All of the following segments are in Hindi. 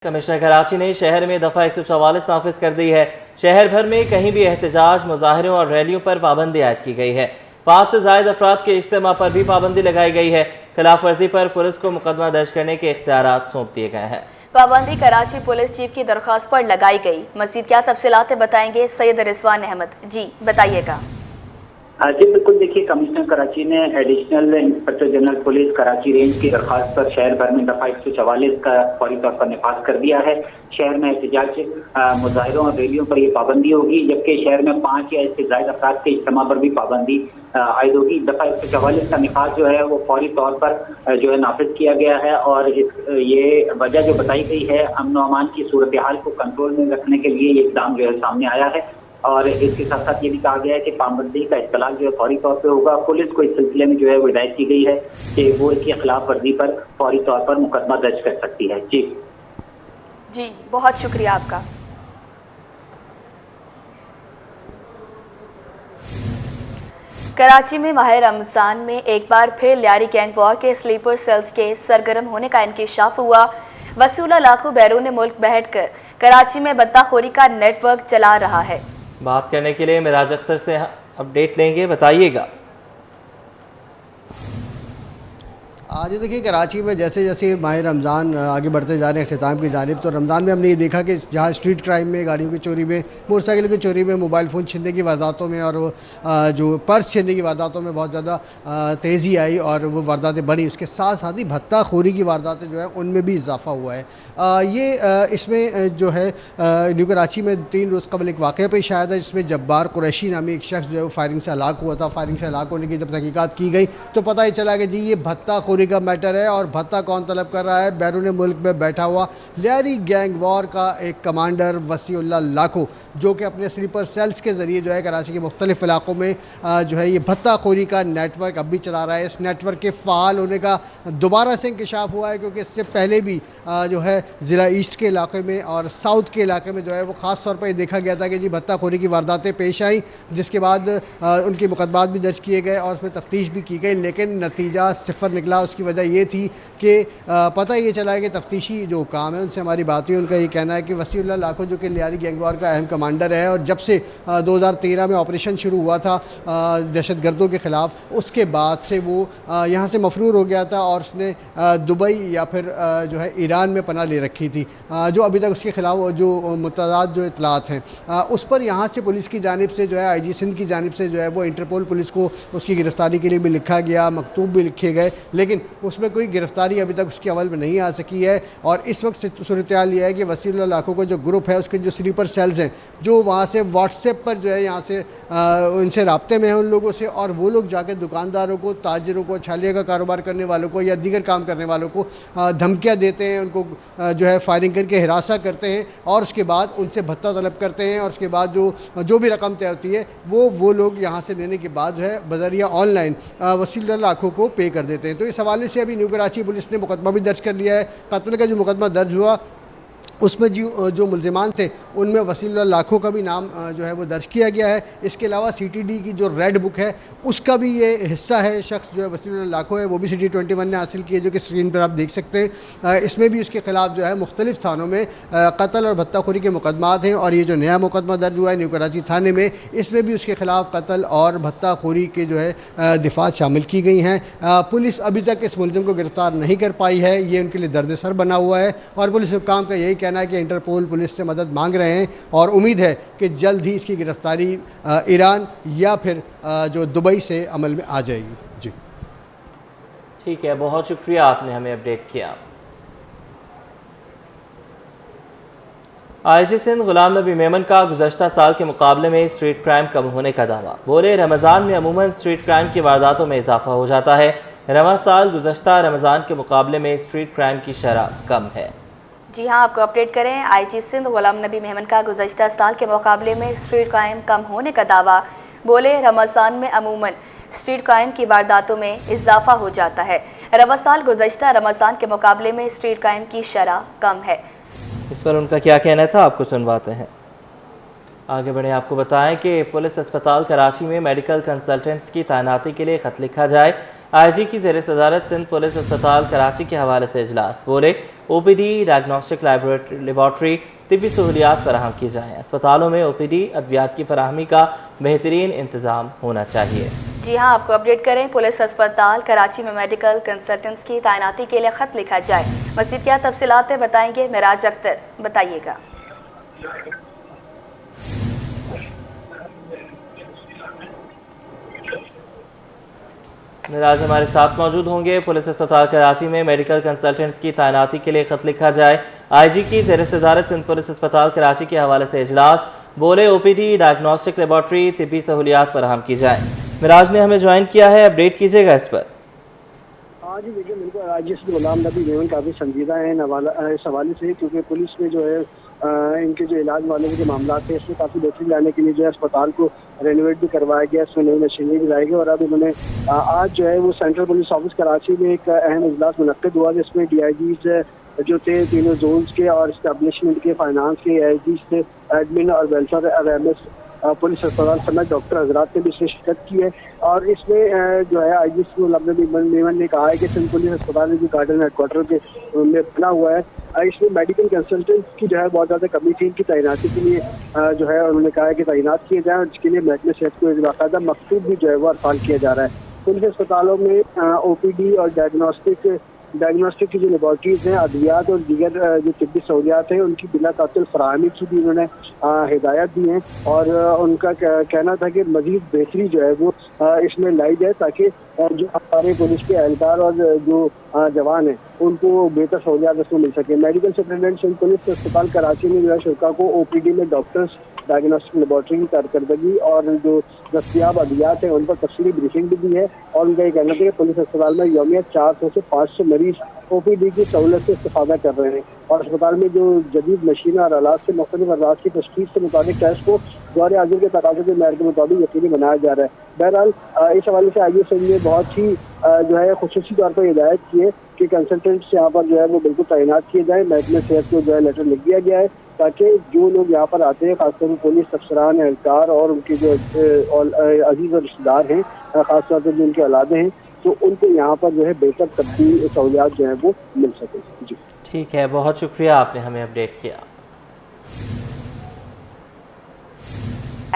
कमिश्नर कराची ने शहर में दफ़ा 144 नाफिज कर दी है। शहर भर में कहीं भी एहतजाज, मुजाहरों और रैलियों पर पाबंदी आयद की गई है। 5 से ज़ायद अफराद के इज्तिमा पर भी पाबंदी लगाई गई है। खिलाफ वर्जी पर पुलिस को मुकदमा दर्ज करने के इख्तियारात सौंप दिए गए हैं। पाबंदी कराची पुलिस चीफ की दरख्वास्त पर लगाई गई। मज़ीद क्या तफसीलात बताएंगे सैयद रिजवान अहमद। जी बताइएगा। जी बिल्कुल, देखिए कमिश्नर कराची ने additional inspector general police Karachi range की दरख्वास्त पर शहर भर में दफा 144 का फौरी तौर पर नफाज कर दिया है। शहर में एहतजाज, मुजाहरों और रैलियों पर यह पाबंदी होगी, जबकि शहर में 5 या इससे ज्यादा अफराद के इज्तिमा पर भी पाबंदी आयद होगी। दफा 144 का नफाज जो है वो फौरी तौर पर जो है नाफिज किया गया है और ये वजह जो बताई गई है, अमन व अमान की सूरत हाल को कंट्रोल में रखने के लिए ये इकदाम जो है सामने आया है। और इसके साथ साथ ये भी कहा गया है कि पाबंदी का इत्तलाक जो है फौरी तौर पे होगा। पुलिस को इस सिलसिले में जो है वो हिदायत की गई है कि वो इसकी खिलाफ वर्जी पर फौरी तौर पर मुकदमा दर्ज कर सकती है। जी बहुत शुक्रिया आपका। कराची में माह रमजान में एक बार फिर लियारी गैंग वॉर के स्लीपर सेल्स के सरगर्म होने का इंकिशाफ हुआ। वसीउल्लाह लाखों बैरून मुल्क बैठकर कराची में बत्ताखोरी का नेटवर्क चला रहा है। बात करने के लिए मिराज अख्तर से अपडेट लेंगे, बताइएगा। आज देखिए कराची में जैसे जैसे माह रमज़ान आगे बढ़ते जा रहे हैं अख्ताम की जानिब, तो रमज़ान में हमने ये देखा कि जहाँ स्ट्रीट क्राइम में, गाड़ियों की चोरी में, मोटरसाइकिल की चोरी में, मोबाइल फ़ोन छीनने की वारदातों में और जो पर्स छीनने की वारदातों में बहुत ज़्यादा तेज़ी आई और वो वारदातें बढ़ी। उसके साथ साथ ही भत्ताखोरी की वारदातें जो है उनमें भी इजाफा हुआ है। इसमें जो है न्यू कराची में 3 रोज़ कबल एक वाक़या पेश आया था जिसमें जब्बार कुरैशी नामी एक शख्स जो है वो फायरिंग से हलाक हुआ था। फायरिंग से हलाक होने की जब तहकीकात की गई तो पता ही चला कि जी ये भत्ताखोरी का मैटर है। और भत्ता कौन तलब कर रहा है? बैरून मुल्क में बैठा हुआ लियारी गैंग वॉर का एक कमांडर वसीउल्लाह लाखों, जो कि अपने स्लीपर सेल्स के ज़रिए जो है कराची के मुख्तलिफ़ इलाक़ों में जो है ये भत्ताखोरी का नेटवर्क अब भी चला रहा है। इस नेटवर्क के फ़ाल होने का दोबारा से इंकिशाफ हुआ है, क्योंकि इससे पहले भी जो है ज़िला ईस्ट के इलाके में और साउथ के इलाके में जो है वो ख़ास तौर पर देखा गया था कि जी भत्ताखोरी की वारदातें पेश आई, जिसके बाद उनके मुकदमात भी दर्ज किए गए और उसमें तफ्तीश भी की गई, लेकिन नतीजा सिफर निकला। उसकी वजह ये थी कि पता ये चला है कि तफ्तीशी जो काम है उनसे हमारी बात हुई, उनका ये कहना है कि वसीउल्लाह लाखों जो कि लियारी गैंग वॉर का अहम कमांडर है और जब से 2013 में ऑपरेशन शुरू हुआ था दहशतगर्दों के ख़िलाफ़, उसके बाद से वो यहाँ से मफरूर हो गया था और उसने दुबई या फिर जो है ईरान में पनाह ले रखी थी। जो अभी तक उसके ख़िलाफ़ जो मुतअद्दिद जो इतलात हैं उस पर यहाँ से पुलिस की जानिब से जो है IG सिंध की जानिब से जो है वो इंटरपोल पुलिस को उसकी गिरफ़्तारी के लिए भी लिखा गया, मकतूब भी लिखे गए, लेकिन उसमें कोई गिरफ्तारी अभी तक उसके अमल में नहीं आ सकी है। और इस वक्त सूरत हाल ये है कि वसीउल्लाह लाखों का जो ग्रुप है उसके जो स्लीपर सेल्स हैं जो वहाँ से व्हाट्सएप पर जो है यहाँ से उनसे रब्ते में हैं उन लोगों से, और वो लोग जाकर दुकानदारों को, ताजिरों को, छालिया का कारोबार करने वालों को या दीगर काम करने वालों को धमकियाँ देते हैं, उनको जो है फायरिंग करके हिरासा करते हैं और उसके बाद उनसे भत्ता तलब करते हैं और उसके बाद जो भी रकम तय होती है वो लोग यहाँ से लेने के बाद जो है बज़रिया ऑनलाइन वसीउल्लाह लाखों को पे कर देते हैं। तो इस हवाले से अभी न्यू कराची पुलिस ने मुकदमा भी दर्ज कर लिया है। कत्ल का जो मुकदमा दर्ज हुआ उसमें जो मुल्ज़िमान थे उनमें वसीउल्लाह लाखों का भी नाम जो है वो दर्ज किया गया है। इसके अलावा CTD की जो रेड बुक है उसका भी ये हिस्सा है। शख्स जो है वसीउल्लाह लाखों है वो भी CD 21 ने हासिल की है, जो कि स्क्रीन पर आप देख सकते हैं। इसमें भी उसके ख़िलाफ़ जो है मुख्तलिफ़ थानों में कत्ल और भत्ताखोरी के मुकदमात हैं और ये जो नया मुकदमा दर्ज हुआ है न्यू कराची थाने में, इसमें भी उसके ख़िलाफ़ कत्ल और भत्ताखोरी के जो है दिफ़ात शामिल की गई हैं। पुलिस अभी तक इस मुलज़िम को गिरफ़्तार नहीं कर पाई है, ये उनके लिए दर्द सर बना हुआ है और पुलिस हुक्काम का यही कहना है कि इंटरपोल पुलिस से मदद मांग रहे हैं और उम्मीद है कि जल्द ही इसकी गिरफ्तारी ईरान या फिर जो दुबई से अमल में आ जाएगी। जी ठीक है, बहुत शुक्रिया, आपने हमें अपडेट किया। IG सिंध गुलाम नबी मेमन का गुज़श्ता साल के मुकाबले में स्ट्रीट क्राइम कम होने का दावा। बोले रमज़ान में अमूमन स्ट्रीट क्राइम की वारदातों में इजाफा हो जाता है। रवा साल गुज़श्ता रमज़ान के मुकाबले में स्ट्रीट क्राइम की शरह कम है। जी हाँ, आपको अपडेट करें। IG सिंध गुलाम नबी मेमन का गुज़श्ता साल के मुकाबले में स्ट्रीट क्राइम कम होने का दावा। बोले रमज़ान में अमूमन स्ट्रीट क्राइम की वारदातों में इजाफा हो जाता है। रवा साल गुज़श्ता रमज़ान के मुकाबले में स्ट्रीट क्राइम की शरह कम है। इस पर उनका क्या कहना था, आपको सुनवाते हैं। आगे बढ़े, आपको बताएं कि पुलिस अस्पताल कराची में मेडिकल कंसल्टेंट्स की तैनाती के लिए ख़त लिखा जाए। IG की ज़ेर सदारत सिंध पुलिस अस्पताल कराची के हवाले से इजलास। बोले OPD, डायग्नोस्टिक लेबॉर्ट्री, तिब्बी सहूलियात फराहम की जाएँ। अस्पतालों में OPD अद्वियात की फराहमी का बेहतरीन इंतज़ाम होना चाहिए। जी हाँ, आपको अपडेट करें, पुलिस अस्पताल कराची में मेडिकल कंसल्टेंट्स की तैनाती के लिए खत लिखा जाए। मज़ीद क्या तफसीलात बताएंगे मिराज अख्तर, बताइएगा। मिराज हमारे साथ मौजूद होंगे। पुलिस अस्पताल कराची में मेडिकल कंसल्टेंट्स की तैनाती के लिए खत लिखा जाए। IG की ज़ेर सदारत सिंध पुलिस अस्पताल कराची के हवाले से इजलास, बोले OPD, डायग्नोस्टिक लेबॉर्ट्री, तिब्बी सहूलियात फराहम की जाए। मिराज ने हमें ज्वाइन किया है, अपडेट कीजिएगा इस पर। हाँ जी, देखिए बिल्कुल IG गुलाम नबी मेमन काफ़ी संजीदा है इस हवाले से, क्योंकि पुलिस में जो है इनके जो इलाज वाले के मामला थे इसमें काफ़ी बेहतरी लाने के लिए जो है अस्पताल को रेनोवेट भी करवाया गया, इसमें नई मशीनरी भी लाई गई। और अब उन्होंने आज जो है वो सेंट्रल पुलिस ऑफिस कराची में एक अहम इजलास मुनक्किद हुआ, जिसमें DIGs जो थे तीनों जोन्स के और इस्टेब्लिशमेंट के, फाइनेंस के, AIGs थे, एडमिन और वेलफेयर, RMS, पुलिस अस्पताल समेत डॉक्टर हजरात ने भी इसमें शिरकत की है। और इसमें जो है IG गुलाम नबी मेमन ने कहा है कि सिंध पुलिस अस्पताल जो गार्डन हेडक्वार्टर के में बना हुआ है, इसमें मेडिकल कंसल्टेंट की जो है बहुत ज़्यादा कमी थी। इनकी तैनाती के लिए जो है उन्होंने कहा है कि तैनात किए जाएँ, और इसके लिए महकमे सेहत को बाकायदा मकतूब भी जो है वो अरसाल किया जा रहा है। पुलिस अस्पतालों में OPD और डायग्नोस्टिक की जो लेबॉर्ट्रीज हैं, अद्वियात और दीगर जो तिब्बी सहूलियात हैं, उनकी बिला तातिल फराहमी की भी उन्होंने हिदायत दी हैं। और उनका कहना था कि मज़ीद बेहतरी जो है वो इसमें लाई जाए, ताकि जो हमारे पुलिस के एहलकार और जो जवान हैं उनको बेहतर सहूलियात इसमें मिल सके। मेडिकल सुपरिटेंडेंट सिंध पुलिस अस्पताल कराची ने जो है शुरा को OPD में डॉक्टर्स, डायग्नोस्टिक लेबॉर्ट्री की कारकर्दगी और जो दस्तियाब अद्वियात है उन पर तफसीली ब्रीफिंग भी दी है। और उनका ये कहना था कि पुलिस अस्पताल में यौमिया 400 से 500 मरीज OPD की सहूलत से इस्तेफादा कर रहे हैं। और अस्पताल में जो जदीद मशीन और आलात से मुख्तलिफ अमराज की तशखीस के मुताबिक टेस्ट को दौरे आज़िर के तकाज़े के मैर के मुताबिक यकीनी बनाया जा रहा है। बहरहाल इस हवाले से IG सिंध ने बहुत ही जो है खुसूसी तौर पर हिदायत की है कि कंसल्टेंट्स यहाँ पर जो है वो बिल्कुल तैनात किए जाए। महकमे सेहत को जो है लेटर लिख दिया गया है, ताकि जो लोग यहाँ पर आते हैं, खासतौर पर पुलिस अफसरान, एहलकार और उनके जो अजीज और रिश्तेदार हैं, खासतौर पर जो उनके औलादे हैं, तो उनको यहाँ पर जो है बेहतर तब्दील सहूलियात जो है वो मिल सके। जी ठीक है, बहुत शुक्रिया, आपने हमें अपडेट किया।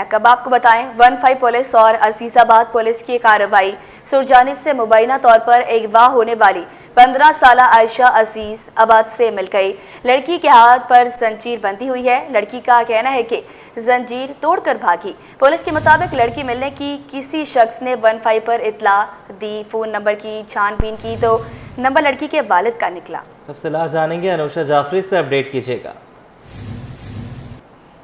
अब आपको बताएं, 15 पुलिस और अजीजाबाद पुलिस की कार्रवाई सुरजानी से मुबैना तौर पर अगवा होने वाली 15 साल आयशा अजीज आबाद से मिल गई। लड़की के हाथ पर जंजीर बंधी हुई है। लड़की का कहना है कि जंजीर तोड़कर भागी। पुलिस के मुताबिक लड़की मिलने की किसी शख्स ने 15 पर इतला दी। फ़ोन नंबर की छानबीन की तो नंबर लड़की के वालिद का निकला। तफसीलात जानेंगे, अनुषा जाफरी से अपडेट कीजिएगा।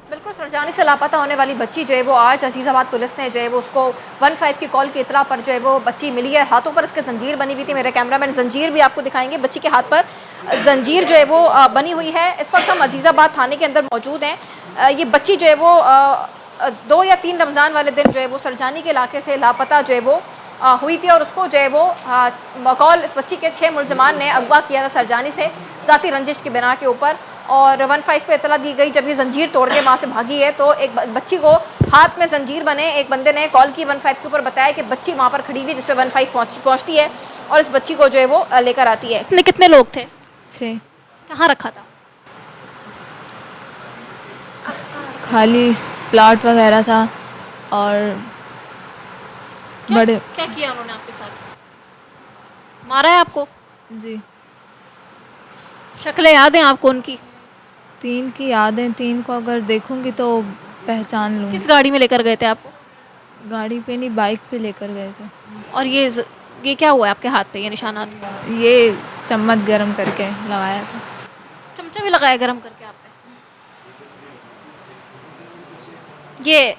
बिल्कुल, सुरजानी से लापता होने वाली बच्ची जो है वो आज अजीज़ाबाद पुलिस ने जो है वो उसको 15 की कॉल की इतला पर जो है वो बच्ची मिली है। हाथों पर इसके जंजीर बनी हुई थी। मेरे कैमरामैन जंजीर भी आपको दिखाएंगे। बच्ची के हाथ पर जंजीर जो है वो बनी हुई है। इस वक्त हम अजीज़ाबाद थाने के अंदर मौजूद हैं। ये बच्ची जो है वो 2 या 3 रमज़ान वाले दिन जो है वो सुरजानी के इलाके से लापता जो है वो हुई थी, और उसको जो है वो कॉल इस बच्ची के 6 मुलजमान ने अगवा किया था सुरजानी से ज़ाती रंजिश की बिना के ऊपर, और 15 पे इतला दी गई। जब ये जंजीर तोड़ के वहाँ से भागी है तो एक बच्ची को हाथ में जंजीर बने एक बंदे ने कॉल की 15 के ऊपर, बताया कि बच्ची वहाँ पर खड़ी हुई जिस पे 15 पहुँचती है और इस बच्ची को जो है वो लेकर आती है। कितने लोग थे? 6। कहाँ रखा था? खाली प्लाट वगैरह था। और बड़े क्या किया उन्होंने आपके साथ? मारा है आपको? जी, शक्लें याद हैं आपको उनकी? 3 की यादें, 3 को अगर देखूंगी तो पहचान लूँगी। किस गाड़ी में लेकर गए थे आपको? गाड़ी पे नहीं, बाइक पे लेकर गए थे। और ये क्या हुआ है आपके हाथ पे, ये निशानात? ये चम्मच गरम करके लगाया था। चमचा भी लगाया गरम करके आप पे? ये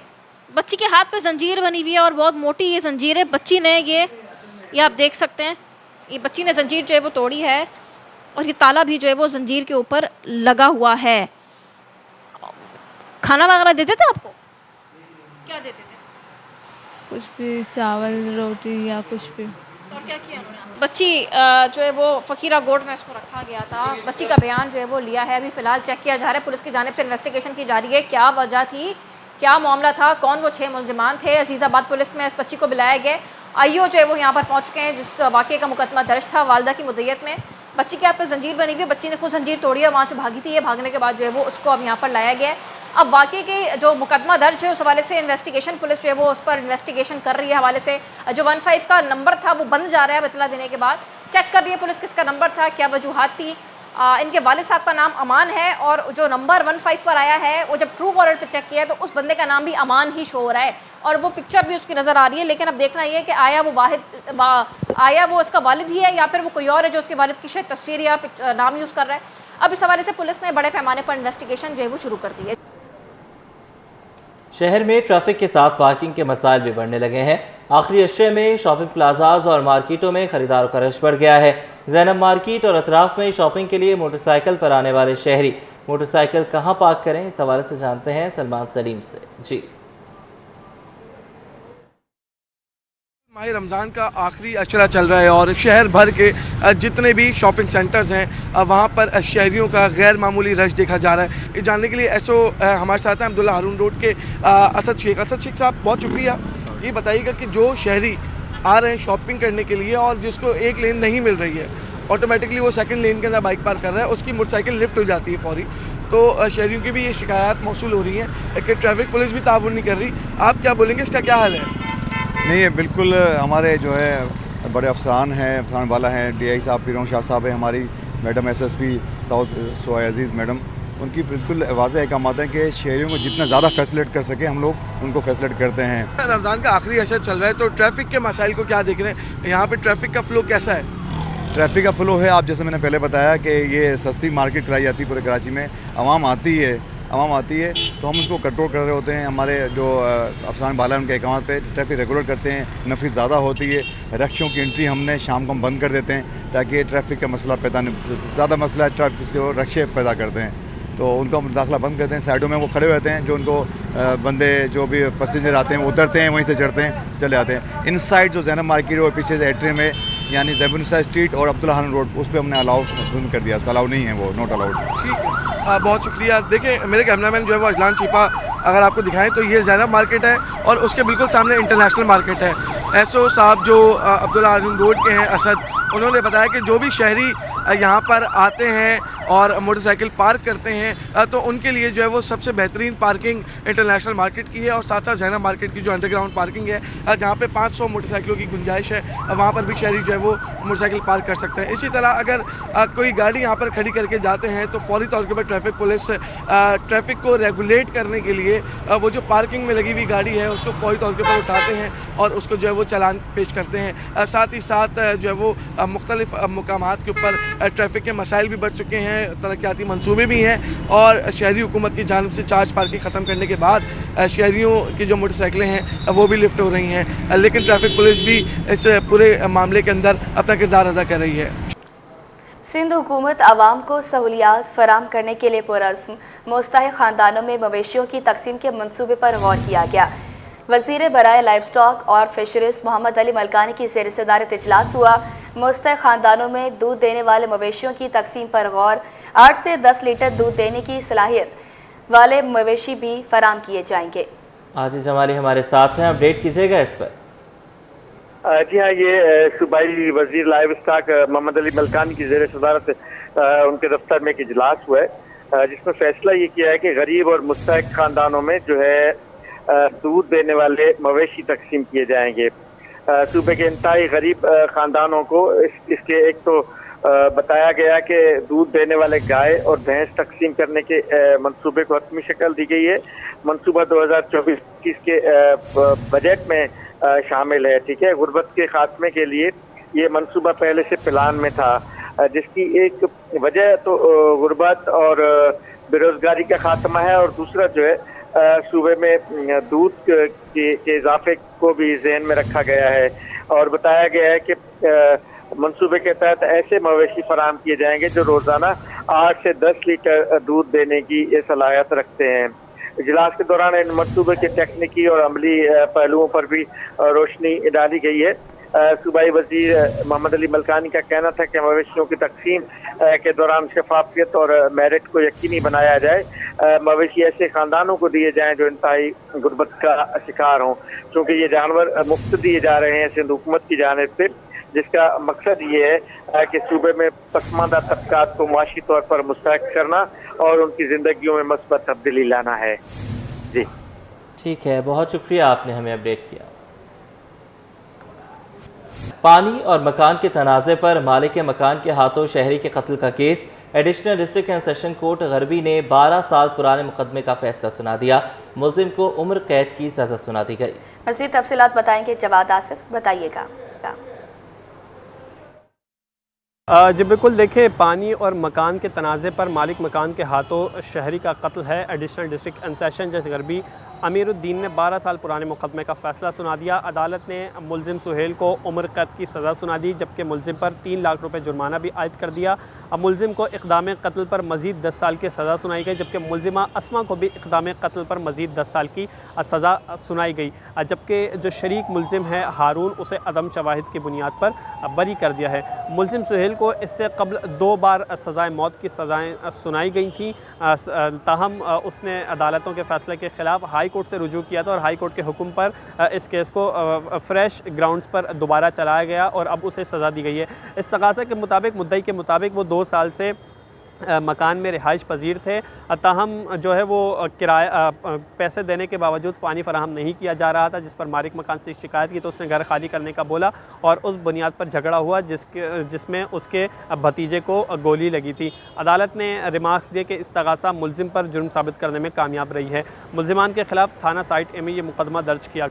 बच्ची के हाथ पे जंजीर बनी हुई है और बहुत मोटी ये जंजीर है। बच्ची ने ये आप देख सकते हैं, ये बच्ची ने जंजीर जो है वो तोड़ी है, और ये ताला भी जो है वो जंजीर के ऊपर लगा हुआ है। खाना वगैरह देते थे आपको? क्या देते थे? कुछ भी, चावल रोटी या कुछ भी। और क्या किया उन्होंने? बच्ची जो है वो फकीरा गोट में इसको रखा गया था। बच्ची का बयान जो है वो लिया है, अभी फ़िलहाल चेक किया जा रहा है। पुलिस की जानिब से इन्वेस्टिगेशन की जा रही है, क्या वजह थी, क्या मामला था, कौन वो 6 मुलजिमान थे। अजीज़ाबाद पुलिस में इस बच्ची को बुलाया गया। IO जो है वो यहाँ पर पहुँच चुके हैं, जिस वाक़े का मुकदमा दर्ज था वालदा की मुद्दत में, बच्ची के हाथ पे जंजीर बनी हुई है, बच्ची ने खुद जंजीर तोड़ी और वहाँ से भागी थी। ये भागने के बाद जो है वो उसको अब यहाँ पर लाया गया है। अब वाकई के जो मुकदमा दर्ज है उस हवाले से इन्वेस्टिगेशन पुलिस जो है वो उस पर इन्वेस्टिगेशन कर रही है। हवाले से जो 15 का नंबर था वो बंद जा रहा है। इतला देने के बाद चेक कर रही है पुलिस किसका नंबर था, क्या वजूहात थी। इनके वालिद साहब का नाम अमान है और जो नंबर 15 पर आया है वो जब ट्रू कॉलर पे चेक किया तो उस बंदे का नाम भी अमान ही शो हो रहा है और वो पिक्चर भी उसकी नज़र आ रही है। लेकिन अब देखना ये है कि आया वो उसका वालिद ही है या फिर वो कोई और है जो उसके वालिद की शायद तस्वीर या नाम यूज़ कर रहा है। अब इस हवाले से पुलिस ने बड़े पैमाने पर इन्वेस्टिगेशन जो है वो शुरू कर दी है। शहर में ट्रैफिक के साथ पार्किंग के मसाइल भी बढ़ने लगे हैं। आखिरी अशरे में शॉपिंग प्लाजाज और मार्केटों में खरीदारों का रश बढ़ गया है। ज़ैनब मार्केट और अतराफ में शॉपिंग के लिए मोटरसाइकिल पर आने वाले शहरी मोटरसाइकिल कहां पार्क करें, इस हवाले से जानते हैं सलमान सलीम से। जी, माह रमज़ान का आखिरी अशरा चल रहा है और शहर भर के जितने भी शॉपिंग सेंटर्स हैं वहाँ पर शहरियों का गैर मामूली रश देखा जा रहा है। ये जानने के लिए एसओ हमारे साथ हैं अब्दुल्ला हारून रोड के असद शेख साहब, बहुत शुक्रिया। ये बताइएगा कि जो शहरी आ रहे हैं शॉपिंग करने के लिए और जिसको एक लेन नहीं मिल रही है, ऑटोमेटिकली वो सेकंड लेन के अंदर बाइक पार्क कर रहा है, उसकी मोटरसाइकिल लिफ्ट हो जाती है फौरी। तो शहरियों की भी ये शिकायत मौसूल हो रही हैं कि ट्रैफिक पुलिस भी ताउन नहीं कर रही। आप क्या बोलेंगे, इसका क्या हाल है? नहीं, ये बिल्कुल हमारे जो है बड़े अफसरान हैं, अफसान वाला हैं, डीआई साहब फिरोज शाह साहब है, हमारी मैडम एसएसपी साउथ सोया अजीज़ मैडम, उनकी बिल्कुल वाज़ेह अहकाम हैं कि शहरियों को जितना ज़्यादा फैसिलिटेट कर सके हम लोग उनको फैसिलिटेट करते हैं। रमज़ान का आखिरी अशर चल रहा है तो ट्रैफिक के मसाइल को क्या देख रहे हैं? यहाँ पे ट्रैफिक का फ्लो कैसा है? ट्रैफिक का फ्लो है, आप जैसे मैंने पहले बताया कि ये सस्ती मार्केट कराई जाती है पूरे कराची में, आवाम आती है तो हम उसको कंट्रोल कर रहे होते हैं। हमारे जो अफसान बाला उनके अहकाम पे ट्रैफिक रेगुलर करते हैं, नफीस ज़्यादा होती है, रक्षों की एंट्री हमने शाम को हम बंद कर देते हैं ताकि ट्रैफिक का मसला पैदा नहीं, ज़्यादा मसला है ट्रैफिक से वो रक्षे पैदा करते हैं, तो उनको हम दाखिला बंद करते हैं। साइडों में वो खड़े रहते हैं, जो उनको बंदे जो भी पैसेंजर आते हैं वो उतरते हैं, वहीं से चढ़ते हैं, चले आते हैं। इन साइड जो ज़ैनब मार्केट और पीछे से एंट्री में यानी ज़ैबुनिसा स्ट्रीट और अब्दुल्ला हारून रोड, उस पर हमने अलाउ कर दिया, अलाउ नहीं है, वो नॉट अलाउड। ठीक है, बहुत शुक्रिया। देखिए मेरे कैमरामैन जो है वो अजलान छिपा अगर आपको दिखाएं तो ये ज़ैनब मार्केट है और उसके बिल्कुल सामने इंटरनेशनल मार्केट है। एसओ साहब जो अब्दुल्ला हारून रोड के हैं असद, उन्होंने बताया कि जो भी शहरी यहाँ पर आते हैं और मोटरसाइकिल पार्क करते हैं तो उनके लिए जो है वो सबसे बेहतरीन पार्किंग इंटरनेशनल मार्केट की है और साथ साथ ज़ैनब मार्केट की जो अंडरग्राउंड पार्किंग है जहाँ पे 500 मोटरसाइकिलों की गुंजाइश है, वहाँ पर भी शहरी जो है वो मोटरसाइकिल पार्क कर सकते हैं। इसी तरह अगर कोई गाड़ी यहाँ पर खड़ी करके जाते हैं तो फौरी तौर के ऊपर ट्रैफिक पुलिस ट्रैफिक को रेगुलेट करने के लिए वो जो पार्किंग में लगी हुई गाड़ी है उसको फौरी तौर के ऊपर उठाते हैं और उसको जो है वो चालान पेश करते हैं। साथ ही साथ जो है वो मुख्तलिफ मकामात के ऊपर ट्रैफिक के मसाइल भी बढ़ चुके हैं, तरक्याती मंसूबे भी हैं और शहरी हुकूमत की जानिब से चार्ज पार्किंग ख़त्म करने के बाद शहरियों की जो मोटरसाइकिलें हैं वो भी लिफ्ट हो रही हैं। लेकिन ट्रैफिक पुलिस भी इस पूरे मामले के अंदर अपना किरदार अदा कर रही है। सिंध हुकूमत आवाम को सहूलियात फराम करने के लिए पुरस्म मुस्तहिक ख़ानदानों में मवेशियों की तकसीम के मनसूबे पर गौर किया गया। वज़ीर बराए लाइफ स्टॉक और फिशरीज मोहम्मद अली मलकानी की ज़ेर सदारत इजलास हुआ। मुस्तहिक ख़ानदानों में दूध देने वाले मवेशियों की तकसीम पर गौर। 8 से 10 लीटर दूध देने की सलाहियत वाले मवेशी भी फराम किए जाएंगे। आज जमाली हमारे साथ हैं, अपडेट कीजिएगा इस पर। जी हाँ, ये सूबाई वजीर लाइव स्टॉक मोहम्मद अली मलकानी की ज़ेर सदारत उनके दफ्तर में एक इजलास हुआ है जिसमें फैसला ये किया है कि गरीब और मुस्तहिक ख़ानदानों में जो है दूध देने वाले मवेशी तकसीम किए जाएंगे। सूबे के इंतहाई गरीब ख़ानदानों को इसके एक तो बताया गया कि दूध देने वाले गाय और भैंस तकसीम करने के मंसूबे को हतमी शक्ल दी गई है। मंसूबा 2024-25 के बजट में शामिल है। ठीक है, गुर्बत के खात्मे के लिए ये मंसूबा पहले से प्लान में था, जिसकी एक वजह तो गुर्बत और बेरोजगारी का खात्मा है और दूसरा जो है सूबे में दूध के इजाफे को भी जहन में रखा गया है और बताया गया है कि मंसूबे के तहत ऐसे मवेशी फराम किए जाएंगे जो रोजाना 8 से 10 लीटर दूध देने की सलाहियत रखते हैं। इजलास के दौरान इन मंसूबे के तकनीकी और अमली पहलुओं पर भी रोशनी डाली गई है। सूबाई वजीर मोहम्मद अली मलकानी का कहना था कि मवेशियों की तकसीम के दौरान शफाफियत और मेरिट को यकीनी बनाया जाए। मवेशी ऐसे ख़ानदानों को दिए जाएं जो इंतहाई गुर्बत का शिकार हों। चूँकि ये जानवर मुफ्त दिए जा रहे हैं सिंध हुकूमत की जानिब से, जिसका मकसद ये है कि सूबे में पसमानदा तबकात को माशी तौर पर मुस्तहक करना और उनकी जिंदगियों में मस्बत तब्दीली लाना है। जी ठीक है, बहुत शुक्रिया, आपने हमें अपडेट किया। पानी और मकान के तनाज़े पर मालिक मकान के हाथों शहरी के कत्ल का case, additional district and session court garbi ने 12 साल पुराने मुकदमे का फैसला सुना दिया। मुल्जिम को उम्र कैद की सज़ा सुना दी गई। मज़ीद तफसीलात बताएंगे जवाद आसिफ, बताइएगा। जी बिल्कुल, देखिए पानी और मकान के तनाज़े पर मालिक मकान के हाथों शहरी का कत्ल है। एडिशनल डिस्ट्रिक्ट एंड सेशन जज गरबी अमीरुद्दीन ने 12 साल पुराने मुकदमे का फ़ैसला सुना दिया। अदालत ने मुल्जिम सुहेल को उम्र कैद की सज़ा सुना दी, जबकि मुल्जिम पर 3 लाख रुपए जुर्माना भी आयद कर दिया। अब मुल्जिम को इक़दाम कत्ल पर मज़ीद 10 साल की सज़ा सुनाई गई, जबकि मुल्जिमा अस्मा को भी इक़दाम कत्ल पर मज़ीद 10 साल की सज़ा सुनाई गई। जबकि जो शरीक मुल्जिम है हारून, उसे अदम शवाहिद की बुनियाद पर बरी कर दिया है। मुल्जिम सुहेल को इससे कबल 2 बार सज़ाए मौत की सज़ाएँ सुनाई गई थी, ताहम उसने अदालतों के फ़ैसले के ख़िलाफ़ हाई कोर्ट से रुजू किया था और हाई कोर्ट के हुक्म पर इस केस को फ्रेश ग्राउंड्स पर दोबारा चलाया गया और अब उसे सज़ा दी गई है। इस तगाज़े के मुताबिक, मुद्दई के मुताबिक, वो 2 साल से मकान में रिहाइश पजीर थे, ताहम जो है वो किराया पैसे देने के बावजूद पानी फराहम नहीं किया जा रहा था, जिस पर मालिक मकान से शिकायत की तो उसने घर खाली करने का बोला और उस बुनियाद पर झगड़ा हुआ जिसमें उसके भतीजे को गोली लगी थी। अदालत ने रिमार्क्स दिए कि इस्तगासा मुल्जिम पर जुर्म साबित करने में कामयाब रही है। मुल्जिमान के खिलाफ थाना साइट ए में ये मुकदमा दर्ज किया।